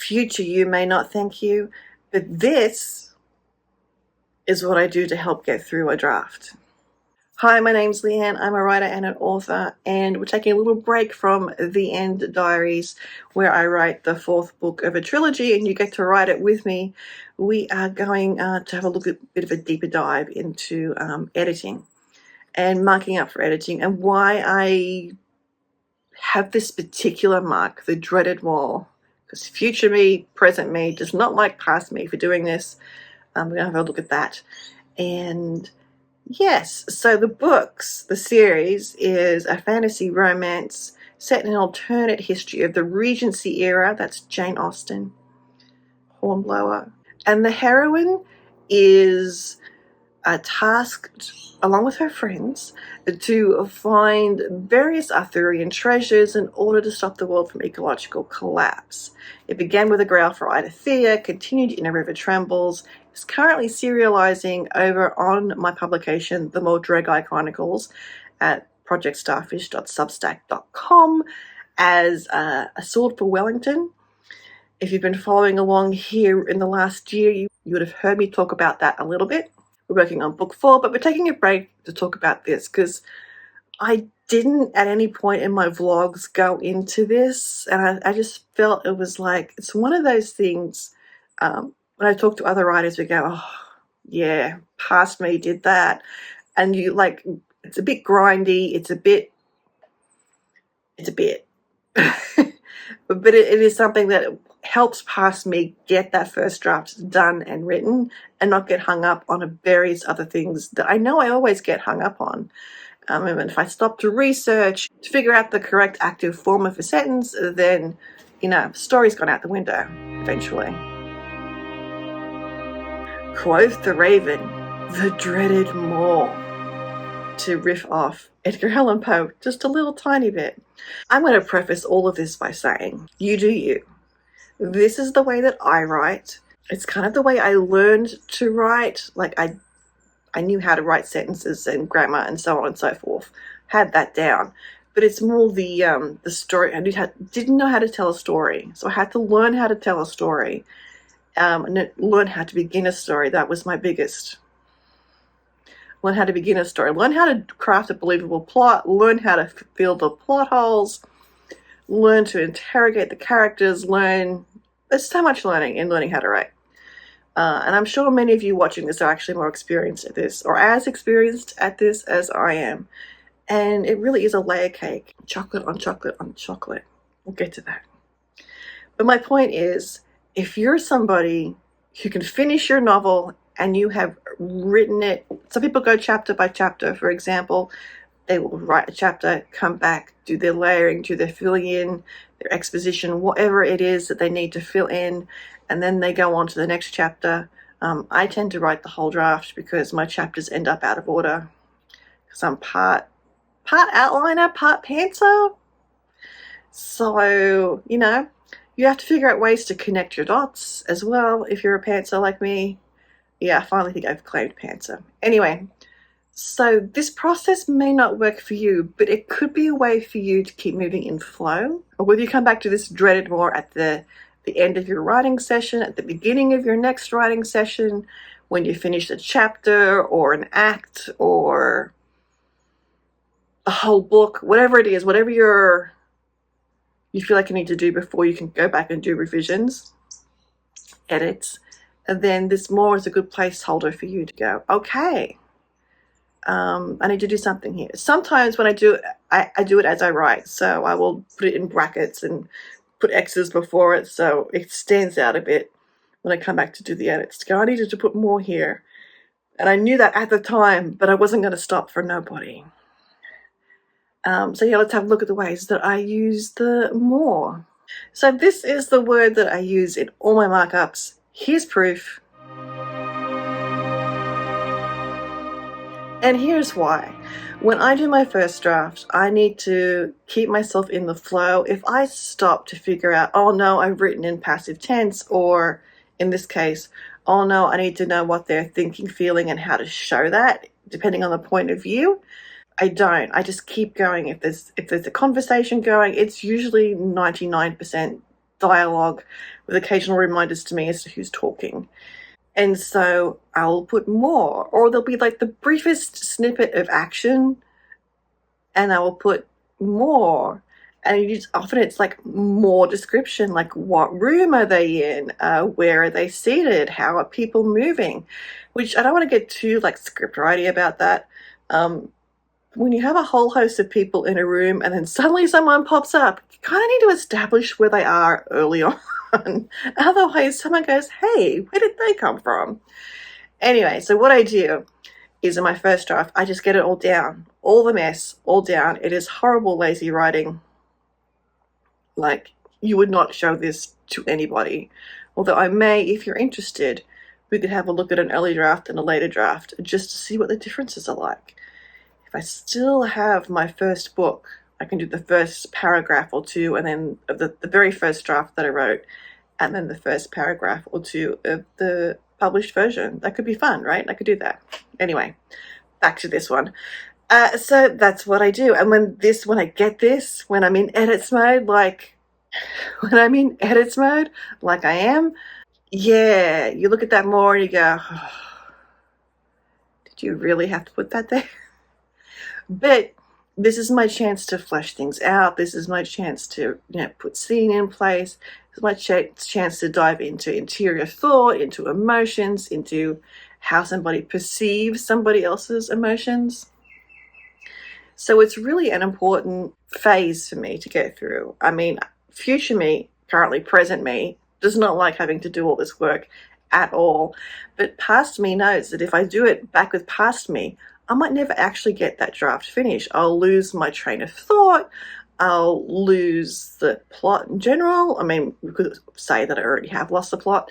future you may not thank you, but this is what I do to help get through a draft. Hi, my name's Leanne. I'm a writer and an author, and we're taking a little break from The End Diaries, where I write the fourth book of a trilogy, and you get to write it with me. We are going to have a look at a bit of a deeper dive into editing and marking up for editing, and why I have this particular mark, the dreaded wall, because future me, present me, does not like past me for doing this. We're going to have a look at that. And yes, so the series is a fantasy romance set in an alternate history of the Regency era. That's Jane Austen, Hornblower. And the heroine is tasked, along with her friends, to find various Arthurian treasures in order to stop the world from ecological collapse. It began with a growl for Ida Thea, continued in A River Trembles, is currently serializing over on my publication, The Mordregai Chronicles, at projectstarfish.substack.com as A Sword for Wellington. If you've been following along here in the last year, you would have heard me talk about that a little bit. We're working on book 4, but we're taking a break to talk about this because I didn't at any point in my vlogs go into this, and I just felt it was like, it's one of those things, when I talk to other writers, we go, oh, yeah, past me did that. And you like, it's a bit grindy, it's a bit, but it is something that helps past me get that first draft done and written and not get hung up on various other things that I know I always get hung up on. And if I stop to research, to figure out the correct active form of a sentence, then, story's gone out the window eventually. Quoth the raven, the dreaded maw. To riff off Edgar Allan Poe just a little tiny bit. I'm going to preface all of this by saying, you do you. This is the way that I write. It's kind of the way I learned to write. Like I knew how to write sentences and grammar and so on and so forth. Had that down. But it's more the story. I didn't know how to tell a story. So I had to learn how to tell a story. And learn how to begin a story. That was my biggest. Learn how to begin a story. Learn how to craft a believable plot. Learn how to fill the plot holes. Learn to interrogate the characters. There's so much learning in learning how to write. And I'm sure many of you watching this are actually more experienced at this, or as experienced at this as I am. And it really is a layer cake. Chocolate on chocolate on chocolate. We'll get to that. But my point is, if you're somebody who can finish your novel and you have written it, some people go chapter by chapter, for example. They will write a chapter, come back, do their layering, do their filling in, their exposition, whatever it is that they need to fill in, and then they go on to the next chapter. I tend to write the whole draft because my chapters end up out of order because I'm part outliner, part pantser. So, you have to figure out ways to connect your dots as well if you're a pantser like me. Yeah, I finally think I've claimed pantser. Anyway, so this process may not work for you, but it could be a way for you to keep moving in flow. Or whether you come back to this dreaded more at the end of your writing session, at the beginning of your next writing session, when you finish a chapter or an act or a whole book, whatever it is, whatever you feel like you need to do before you can go back and do revisions, edits, and then this more is a good placeholder for you to go, okay, I need to do something here. Sometimes when I do it, I do it as I write. So I will put it in brackets and put X's before it so it stands out a bit when I come back to do the edits. I needed to put more here. And I knew that at the time, but I wasn't going to stop for nobody. So yeah, let's have a look at the ways that I use the more. So this is the word that I use in all my markups. Here's proof. And here's why. When I do my first draft, I need to keep myself in the flow. If I stop to figure out, oh no, I've written in passive tense, or in this case, oh no, I need to know what they're thinking, feeling, and how to show that, depending on the point of view, I don't. I just keep going. If there's a conversation going, it's usually 99% dialogue with occasional reminders to me as to who's talking. And so I'll put more, or there'll be like the briefest snippet of action, and I will put more. And often it's like more description, like what room are they in, where are they seated, how are people moving, which I don't want to get too like script writing about that. When you have a whole host of people in a room and then suddenly someone pops up, you kind of need to establish where they are early on. Otherwise, someone goes, hey, where did they come from? Anyway, so what I do is in my first draft, I just get it all down, all the mess, all down. It is horrible, lazy writing. Like, you would not show this to anybody. Although I may, if you're interested, we could have a look at an early draft and a later draft just to see what the differences are like. If I still have my first book, I can do the first paragraph or two, and then the very first draft that I wrote, and then the first paragraph or two of the published version. That could be fun, right? I could do that. Anyway, back to this one. So that's what I do. And when I get this, when I'm in edits mode, like I am, yeah, you look at that more and you go, oh, did you really have to put that there? But this is my chance to flesh things out. This is my chance to, put scene in place. It's my chance to dive into interior thought, into emotions, into how somebody perceives somebody else's emotions. So it's really an important phase for me to get through. I mean, future me, currently present me, does not like having to do all this work at all. But past me knows that if I do it back with past me, I might never actually get that draft finished. I'll lose my train of thought. I'll lose the plot in general. I mean, we could say that I already have lost the plot.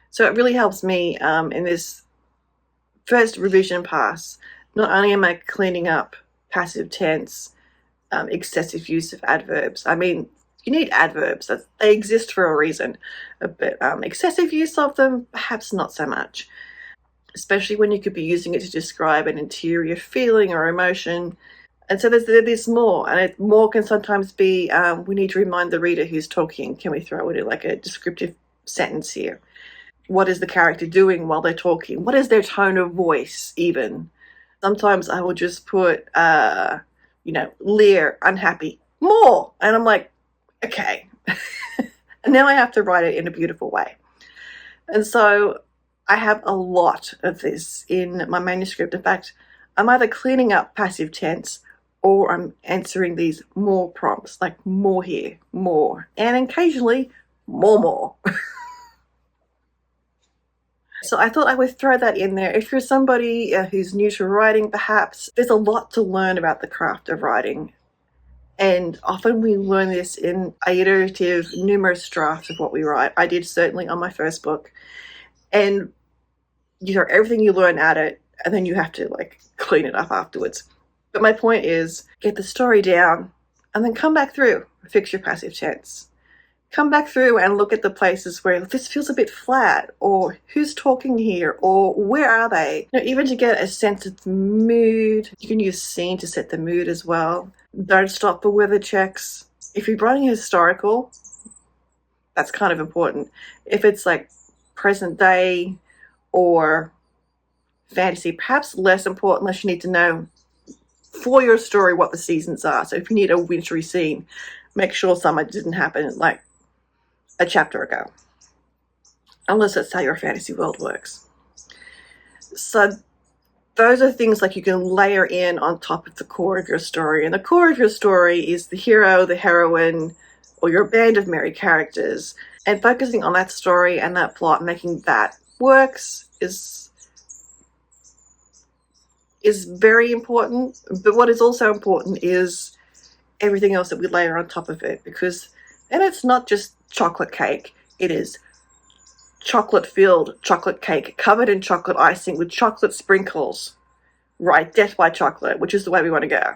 So it really helps me in this first revision pass. Not only am I cleaning up passive tense, excessive use of adverbs. I mean, you need adverbs. They exist for a reason. But excessive use of them, perhaps not so much. Especially when you could be using it to describe an interior feeling or emotion. And so there's more. And more can sometimes be, we need to remind the reader who's talking. Can we throw in like a descriptive sentence here? What is the character doing while they're talking? What is their tone of voice even? Sometimes I will just put, Lear, unhappy, more. And I'm like, okay. And now I have to write it in a beautiful way. And so I have a lot of this in my manuscript. In fact, I'm either cleaning up passive tense or I'm answering these more prompts, like more here, more, and occasionally more. So I thought I would throw that in there. If you're somebody who's new to writing, perhaps, there's a lot to learn about the craft of writing. And often we learn this in iterative, numerous drafts of what we write. I did certainly on my first book. And you throw everything you learn at it, and then you have to like clean it up afterwards. But my point is, get the story down, and then come back through, fix your passive tense. Come back through and look at the places where this feels a bit flat, or who's talking here, or where are they? Even to get a sense of the mood. You can use scene to set the mood as well. Don't stop for weather checks. If you're writing historical, that's kind of important. If it's like present day or fantasy, perhaps less important unless you need to know for your story what the seasons are. So if you need a wintry scene, make sure summer didn't happen like a chapter ago, unless that's how your fantasy world works. So those are things like you can layer in on top of the core of your story. And the core of your story is the hero, the heroine, or your band of merry characters. And focusing on that story and that plot, making that works is very important. But what is also important is everything else that we layer on top of it, because then it's not just chocolate cake. It is chocolate-filled chocolate cake covered in chocolate icing with chocolate sprinkles. Right, death by chocolate, which is the way we want to go.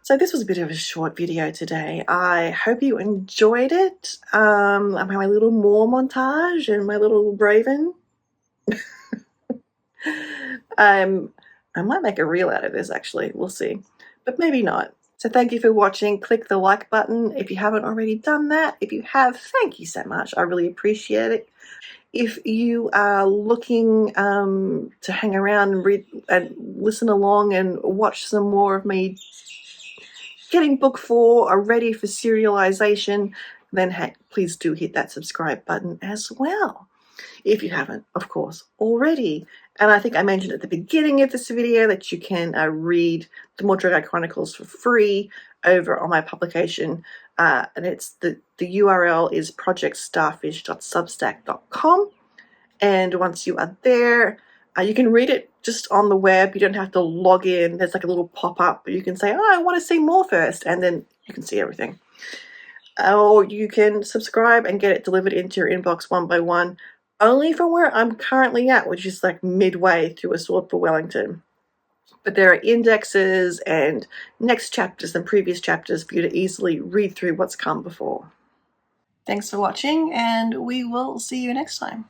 So this was a bit of a short video today. I hope you enjoyed it. I have my little more montage and my little Raven. I might make a reel out of this, actually. We'll see. But maybe not. So thank you for watching. Click the like button if you haven't already done that. If you have, thank you so much. I really appreciate it. If you are looking to hang around and read and listen along and watch some more of me getting book 4 ready for serialization, then please do hit that subscribe button as well, if you haven't, of course, already. And I think I mentioned at the beginning of this video that you can read the Mordred Chronicles for free over on my publication, and it's the URL is projectstarfish.substack.com. And once you are there, you can read it just on the web. You don't have to log in. There's like a little pop-up. You can say, oh, I want to see more first, and then you can see everything. Or you can subscribe and get it delivered into your inbox one by one, only from where I'm currently at, which is like midway through A Sword for Wellington. But there are indexes and next chapters and previous chapters for you to easily read through what's come before. Thanks for watching, and we will see you next time.